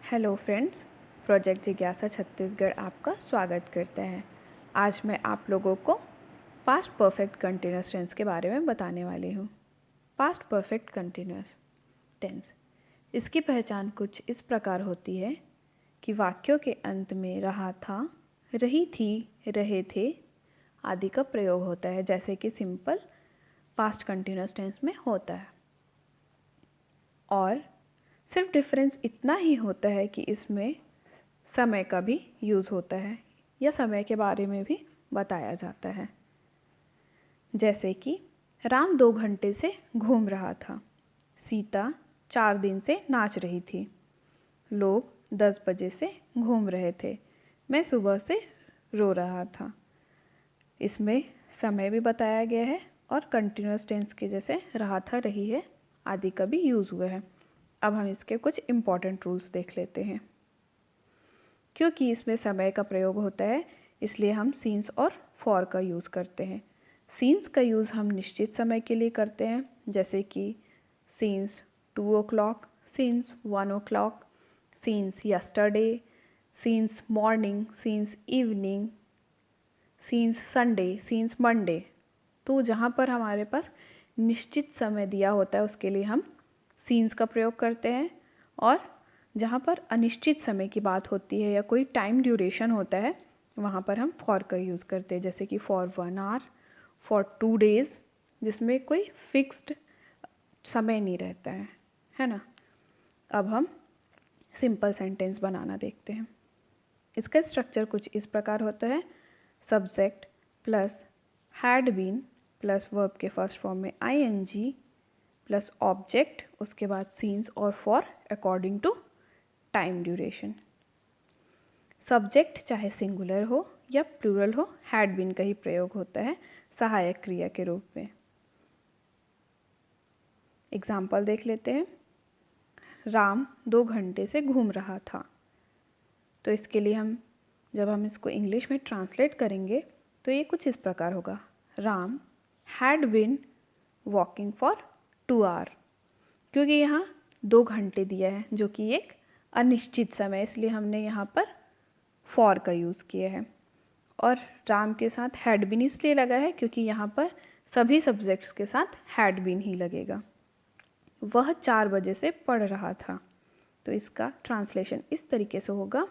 Hello friends, project जिज्ञासा छत्तीसगढ़ आपका स्वागत करता है। आज मैं आप लोगों को पास्ट परफेक्ट कंटिन्यूअस टेंस के बारे में बताने वाली हूँ। पास्ट परफेक्ट कंटिन्यूअस टेंस, इसकी पहचान कुछ इस प्रकार होती है कि वाक्यों के अंत में रहा था, रही थी, रहे थे आदि का प्रयोग होता है, जैसे कि सिंपल पास्ट कंटिन्यूअस टेंस में होता है। और सिर्फ डिफरेंस इतना ही होता है कि इसमें समय का भी यूज़ होता है या समय के बारे में भी बताया जाता है। जैसे कि राम 2 घंटे से घूम रहा था, सीता 4 दिन से नाच रही थी, लोग 10 बजे से घूम रहे थे, मैं सुबह से रो रहा था। इसमें समय भी बताया गया है और कंटिन्यूअस टेंस के जैसे रहा था, रही है आदि का भी यूज़ हुआ है। अब हम इसके कुछ इम्पॉर्टेंट रूल्स देख लेते हैं। क्योंकि इसमें समय का प्रयोग होता है, इसलिए हम सीन्स और फॉर का यूज़ करते हैं। सीन्स का यूज़ हम निश्चित समय के लिए करते हैं, जैसे कि scenes 2 o'clock, scenes 1 o'clock, scenes yesterday, scenes morning, scenes evening, scenes Sunday, scenes Monday. तो जहाँ पर हमारे पास निश्चित समय दिया होता है उसके लिए हम सीन्स का प्रयोग करते हैं, और जहाँ पर अनिश्चित समय की बात होती है या कोई टाइम ड्यूरेशन होता है वहाँ पर हम फॉर का यूज़ करते हैं, जैसे कि फॉर 1 hour, फॉर 2 days, जिसमें कोई फिक्स्ड समय नहीं रहता है ना। अब हम सिंपल सेंटेंस बनाना देखते हैं। इसका स्ट्रक्चर कुछ इस प्रकार होता है। Subject plus had been plus verb के फर्स्ट फॉर्म में ing प्लस ऑब्जेक्ट, उसके बाद सीन्स और for according to time duration. Subject चाहे सिंगुलर हो या प्लूरल हो, हैड बीन का ही प्रयोग होता है सहायक क्रिया के रूप में। एग्जाम्पल देख लेते हैं। राम 2 घंटे से घूम रहा था। तो इसके लिए जब हम इसको इंग्लिश में ट्रांसलेट करेंगे तो ये कुछ इस प्रकार होगा। Ram had been walking for 2 hours। क्योंकि यहाँ 2 घंटे दिया है जो कि एक अनिश्चित समय, इसलिए हमने यहाँ पर फॉर का यूज़ किया है। और राम के साथ हैड बीन इसलिए लगा है क्योंकि यहाँ पर सभी सब्जेक्ट्स के साथ हैड बीन ही लगेगा। वह 4 बजे से पढ़ रहा था। तो इसका ट्रांसलेशन इस तरीके से होगा,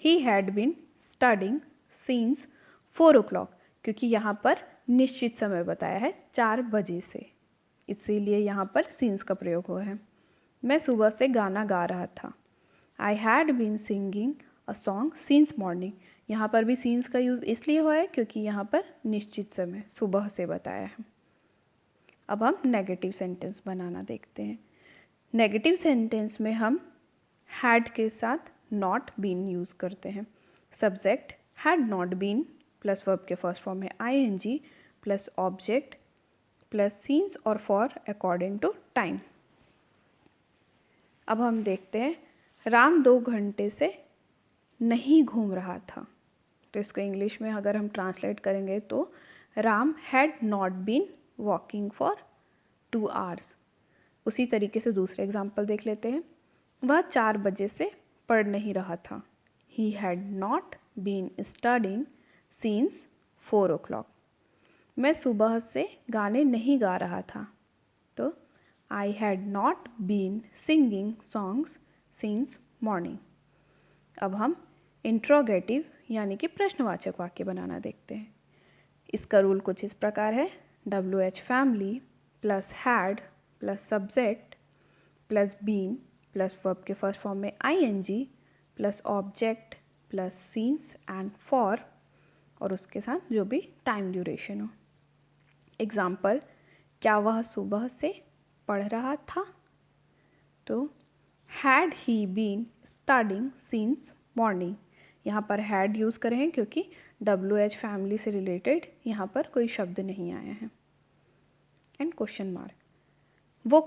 he had been studying since 4 o'clock, क्योंकि यहाँ पर निश्चित समय बताया है 4 बजे से, इसीलिए यहाँ पर सिंस का प्रयोग हुआ है। मैं सुबह से गाना गा रहा था। I had been singing a song since morning. यहाँ पर भी सिंस का यूज़ इसलिए हुआ है क्योंकि यहाँ पर निश्चित समय सुबह से बताया है। अब हम नेगेटिव सेंटेंस बनाना देखते हैं। नेगेटिव सेंटेंस में हम हैड के साथ नॉट बीन यूज़ करते हैं। Subject had not been plus verb के फर्स्ट फॉर्म में ing plus object plus since और फॉर अकॉर्डिंग टू टाइम। अब हम देखते हैं, राम 2 घंटे से नहीं घूम रहा था। तो इसको इंग्लिश में अगर हम ट्रांसलेट करेंगे तो Ram had not been walking for 2 hours। उसी तरीके से दूसरे एग्जाम्पल देख लेते हैं। वह 4 बजे से पढ़ नहीं रहा था। He had not been studying since 4 o'clock। मैं सुबह से गाने नहीं गा रहा था। तो I had not been singing songs since morning. अब हम इंट्रोगेटिव यानी कि प्रश्नवाचक वाक्य बनाना देखते हैं। इसका रूल कुछ इस प्रकार है। WH family plus had plus subject plus been plus verb के फर्स्ट फॉर्म में ing plus object plus since and for, और उसके साथ जो भी टाइम ड्यूरेशन हो। एग्जाम्पल, क्या वह सुबह से पढ़ रहा था? तो had he been studying since morning. यहाँ पर हैड यूज़ करें हैं क्योंकि WH फैमिली से रिलेटेड यहाँ पर कोई शब्द नहीं आया है। एंड क्वेश्चन मार्क, वो